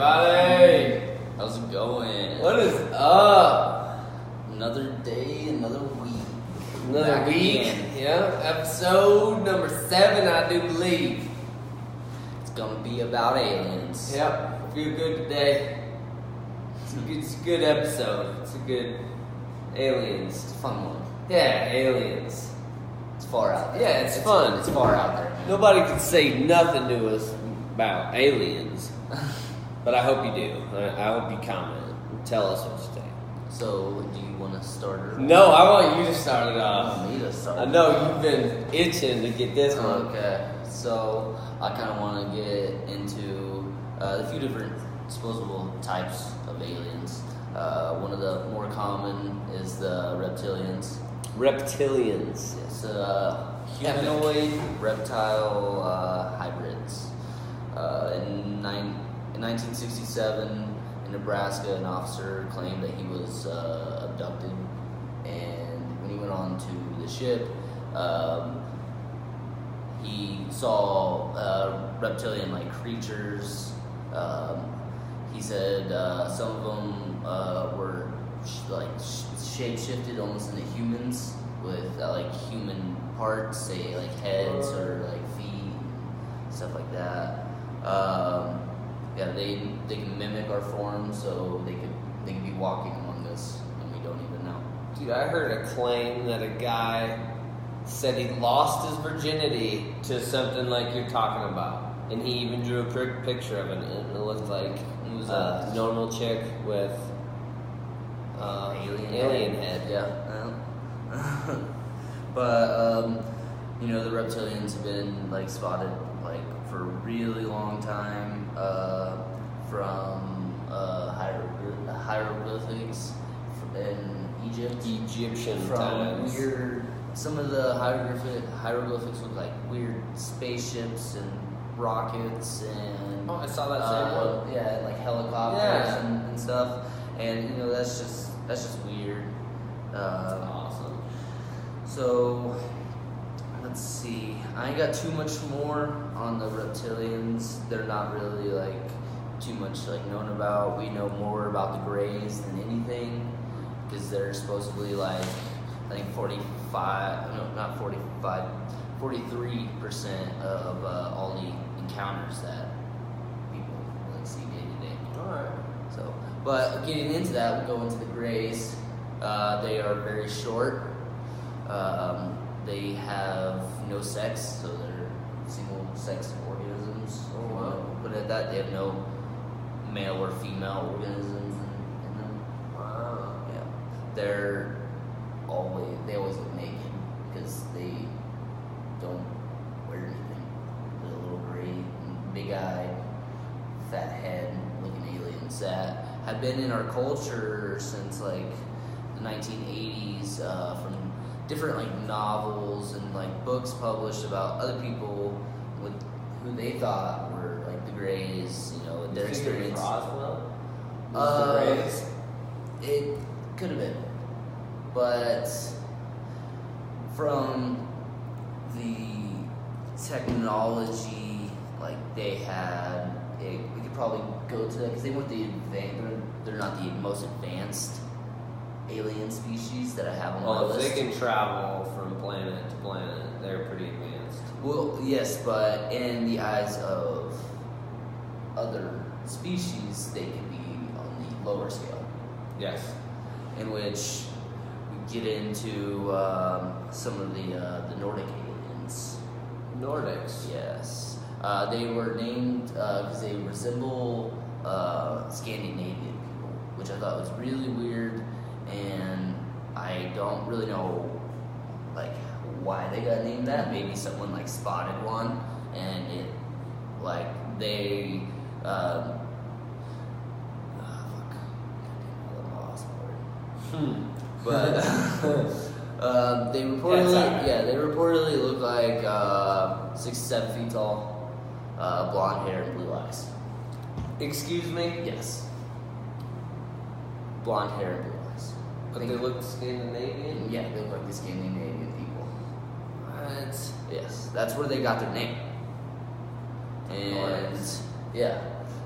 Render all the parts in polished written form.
everybody? How's it going? What is up? Another day, another week. Another Back week. again. Yeah, episode number 7, I do believe. It's gonna be about aliens. Yep, feel good today. It's a good episode. It's a good aliens. It's a fun one. Yeah, aliens. It's far out there. Yeah, it's fun. It's far out there. Nobody can say nothing to us about aliens, but I hope you do. I hope you comment and tell us what you think. So, do you want to start it? No, I want you to start it I off. want me to start. I know you've been itching to get this one. Okay, so I kind of want to get into a few different disposable types of aliens. One of the more common is the reptilians. Reptilians. Yes, humanoid reptile hybrids. In 1967, in Nebraska, an officer claimed that he was abducted, and when he went on to the ship, he saw reptilian-like creatures. He said some of them were shape-shifted almost into humans with like human parts, say like heads or like feet and stuff like that. Yeah, they can mimic our form, so they could be walking among us and we don't even know. Dude, I heard a claim that a guy said he lost his virginity to something like you're talking about, and he even drew a picture of it, and it looked like it was a normal chick with alien head. Yeah. But you know, the reptilians have been like spotted like for a really long time from hieroglyphics in Egypt. Egyptian From times. weird, some of the hieroglyphics look like weird spaceships and rockets and Oh, I saw that same one. yeah, like helicopters Yeah. and stuff. And you know, that's just weird. That's awesome. So let's see. I ain't got too much more on the reptilians. They're not really like too much like known about. We know more about the Greys than anything because they're supposedly like I think 43% of all the encounters that people like see day to day. Alright. So, but getting into that, we'll go into the Greys. They are very short. They have no sex, so they're single-sex organisms. Oh, wow. Put it at that. They have no male or female organisms in them. Wow. Yeah, they always look naked because they don't wear anything. They're a little gray, big-eyed, fat head looking aliens that have been in our culture since like the 1980s from different like novels and like books published about other people with who they thought were like the Greys, you know, their experience. Roswell? Was the Greys? It could have been, but from the technology like they had, we could probably go to that because they weren't they're not the most advanced alien species that I have on my Well, if list. they can travel from planet to planet, they're pretty advanced. Well, yes, but in the eyes of other species, they can be on the lower scale. Yes. In which we get into some of the Nordic aliens. Nordics. Yes, they were named because they resemble Scandinavian people, which I thought was really weird, and I don't really know like why they got named that. Maybe someone like spotted one, and it like they. But they reportedly look like 6 to 7 feet tall, blonde hair and blue eyes. Excuse me? Yes, blonde hair and blue eyes. But they look Scandinavian? Yeah, they look like the Scandinavian people. What? Yes, that's where they got their name. And yeah,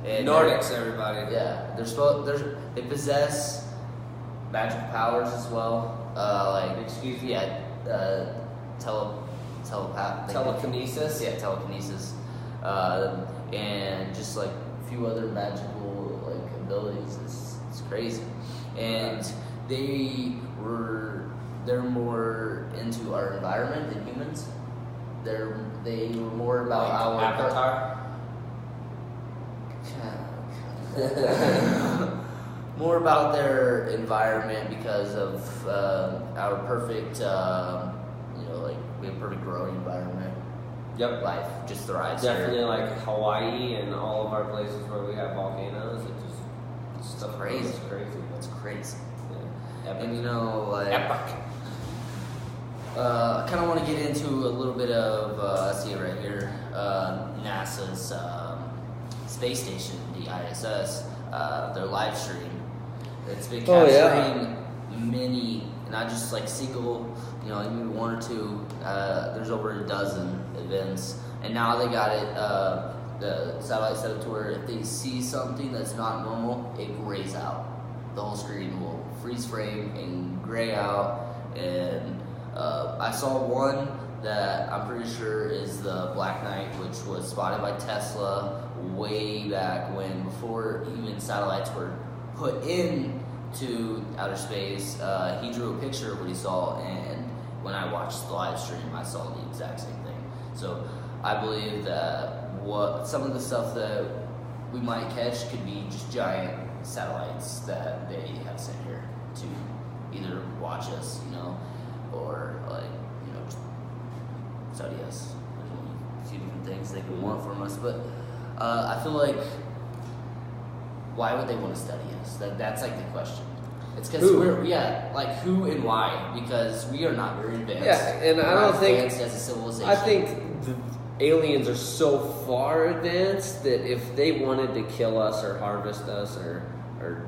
And Nordics, everybody. Yeah, they possess magical powers as well. Excuse me. Yeah, Telekinesis. Yeah, telekinesis, and just like a few other magical like abilities. It's crazy, and they're more into our environment than humans. They were more about our Avatar. more about their environment because of our perfect, we have perfect growing environment. Yep. Life just thrives. Definitely here. like Hawaii and all of our places where we have volcanoes. It's stuff crazy. It's crazy. It's crazy. Yeah. Epic. And Epic. I kind of want to get into a little bit of, I see it right here, NASA's space station, the ISS, their live stream. It's been capturing many, not just like single, maybe one or two. There's over a dozen events, and now they got it. The satellite set up to where if they see something that's not normal, it grays out. The whole screen will freeze frame and gray out. And I saw one that I'm pretty sure is the Black Knight, which was spotted by Tesla way back when, before even satellites were put into outer space. He drew a picture of what he saw, and when I watched the live stream, I saw the exact same thing. So I believe that some of the stuff that we might catch could be just giant satellites that they have sent here to either watch us, or just study us. There's only a few different things they could want from us, but I feel like, why would they want to study us? That's like the question. It's because who and why? Because we are not very advanced. Yeah, and I don't think advanced as a civilization. I think the aliens are so far advanced that if they wanted to kill us or harvest us or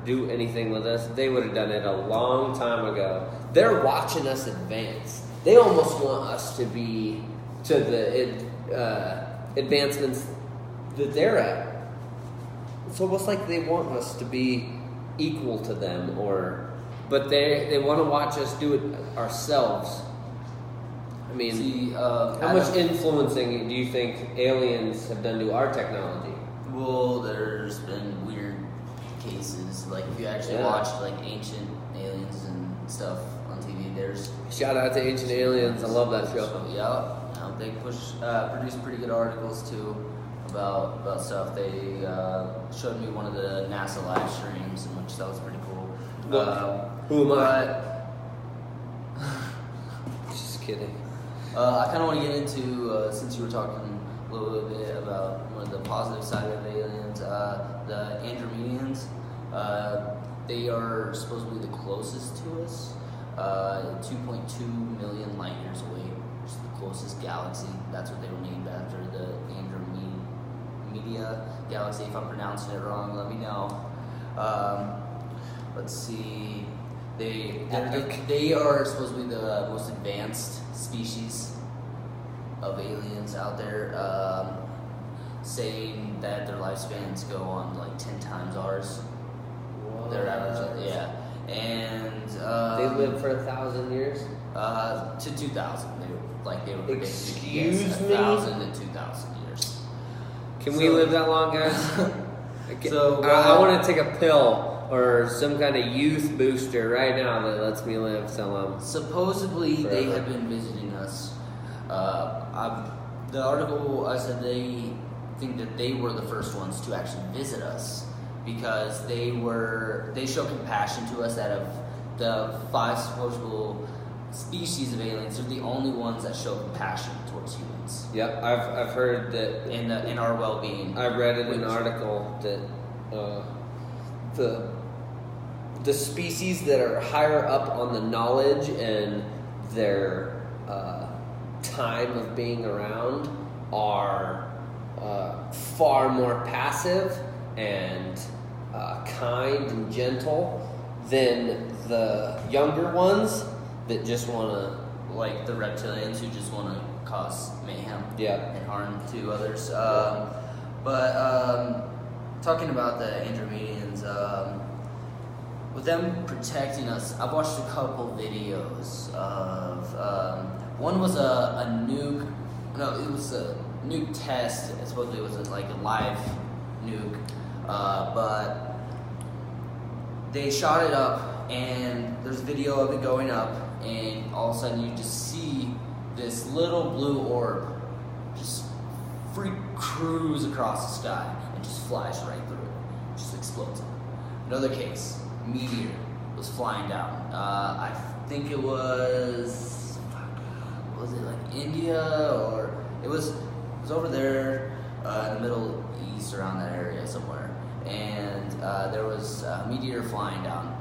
do anything with us, they would have done it a long time ago. They're watching us advance. They almost want us to be to the advancements that they're at. It's almost like they want us to be equal to them, but they want to watch us do it ourselves. I mean, how much influencing do you think aliens have done to our technology? Well, there's been weird cases. Like if you actually watch like Ancient Aliens and stuff on TV, there's shout out to Ancient Aliens. I love that show. So, yeah, they produce pretty good articles too about stuff. They showed me one of the NASA live streams, in which that was pretty cool. Who am I? Just kidding. I kind of want to get into, since you were talking a little bit about one of the positive side of aliens, the Andromedians. They are supposedly the closest to us, 2.2 million light years away, which is the closest galaxy. That's what they were named after, the Andromeda galaxy. If I'm pronouncing it wrong, let me know. Let's see. They are supposed to be the most advanced species of aliens out there, saying that their lifespans go on like 10 times ours. Whoa. Their average, yeah. And they live for 1,000 years? To 2,000. They were predicting Excuse me? 1,000 to 2,000 years. Can we live that long, guys? So I want to take a pill or some kind of youth booster right now that lets me live till I'm supposedly forever. They have been visiting us. The article, I said they think that they were the first ones to actually visit us because they show compassion to us. Out of the 5 supposable species of aliens, they're the only ones that show compassion towards humans. Yep, I've heard that in our well-being. I read in an article that the species that are higher up on the knowledge and their time of being around are far more passive and kind and gentle than the younger ones that just want to, like the reptilians who just want to cause mayhem yeah, and harm to others. talking about the Andromedians, with them protecting us, I watched a couple videos of, one was a nuke, no, it was a nuke test, supposedly it was like a live nuke, but they shot it up, and there's video of it going up, and all of a sudden you just see this little blue orb just freak cruise across the sky and just flies right through it, just explodes it. Another case, meteor was flying down. I think it was it like India, or it was over there in the Middle East, around that area somewhere, and there was a meteor flying down,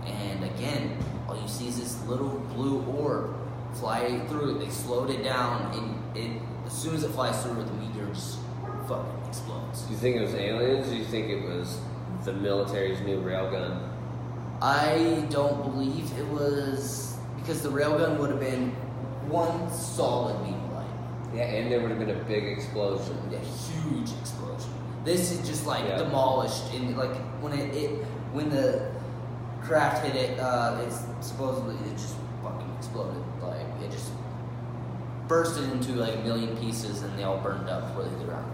and again, all you see is this little blue orb fly through it. They slowed it down, and it, as soon as it flies through it, the meteor just fucking explodes. Do you think it was aliens, or do you think it was the military's new railgun? I don't believe it was, because the railgun would have been one solid beam of light. Yeah, and there would have been a big explosion. A huge explosion. This is just like demolished, and like when the craft hit it, it's supposedly it just fucking exploded. Like it just bursted into like a million pieces, and they all burned up before they hit the ground.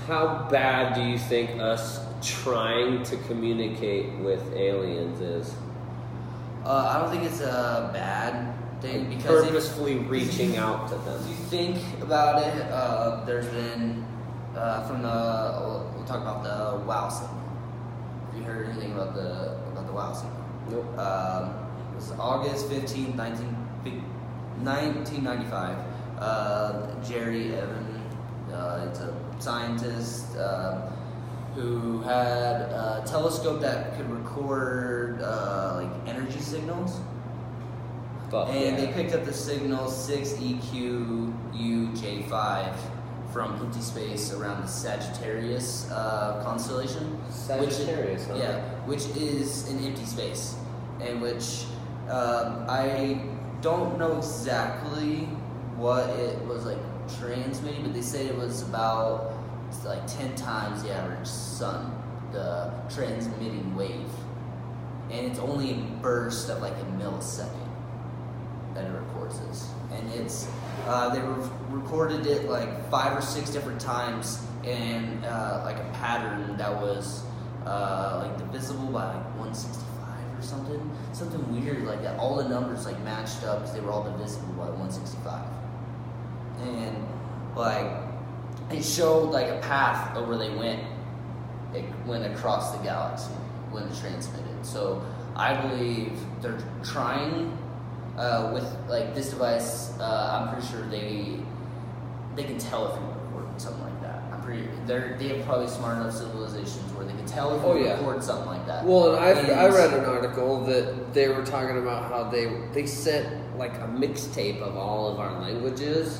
How bad do you think us trying to communicate with aliens is? I don't think it's a bad thing, because purposefully reaching out to them. If you think about it, there's been we'll talk about the WoW signal. Have you heard anything about the WoW signal? Nope. It was August 15th, 1995. Jerry Evan, it's a scientist who had a telescope that could record like energy signals. They picked up the signal 6EQUJ5 from empty space around the Sagittarius constellation. Sagittarius, which is an empty space, and which I don't know exactly what it was like transmitting, but they said it was about like 10 times the average sun, the transmitting wave, and it's only a burst of like a millisecond that it records this, and it's they recorded it like 5 or 6 different times, and like a pattern that was like divisible by like 165 or something weird like that. All the numbers like matched up because they were all divisible by 165, and like it showed like a path of where they went. It went across the galaxy when it transmitted. So I believe they're trying with like this device. I'm pretty sure they can tell if you're recording something like that. They have probably smart enough civilizations where they can tell if you record something like that. Well, and I read an article that they were talking about how they sent like a mixtape of all of our languages,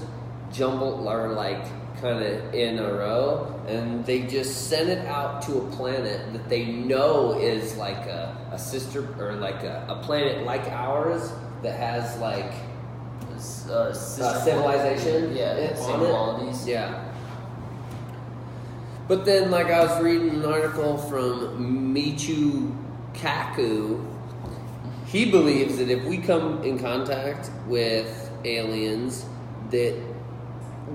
jumbled or like kind of in a row, and they just sent it out to a planet that they know is like a sister, or like a planet like ours that has like civilization, same qualities. Yeah. But then, like, I was reading an article from Michu Kaku. He believes that if we come in contact with aliens, that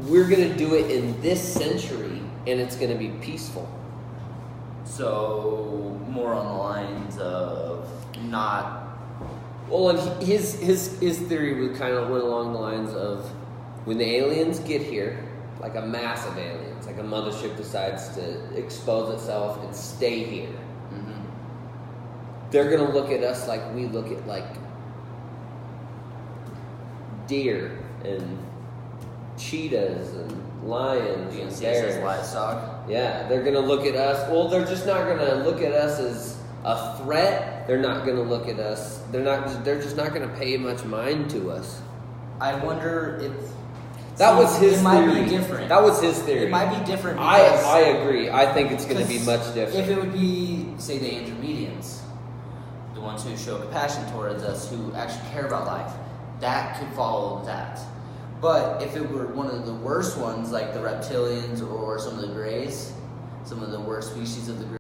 we're going to do it in this century, and it's going to be peaceful. So, more on the lines of not... Well, and his theory would kind of went along the lines of when the aliens get here, like a mass of aliens, like a mothership decides to expose itself and stay here. Mm-hmm. They're going to look at us like we look at like deer and cheetahs and lions and bears. Livestock. Yeah, they're going to look at us. Well, they're just not going to look at us as a threat. They're not going to look at us. They're just not going to pay much mind to us. I wonder if that was his theory. It might be different. That was his theory. It might be different. I agree. I think it's going to be much different. If it would be, say, the Andromedians, the ones who show compassion towards us, who actually care about life, that could follow that. But if it were one of the worst ones, like the Reptilians or some of the Greys, some of the worst species of the Greys,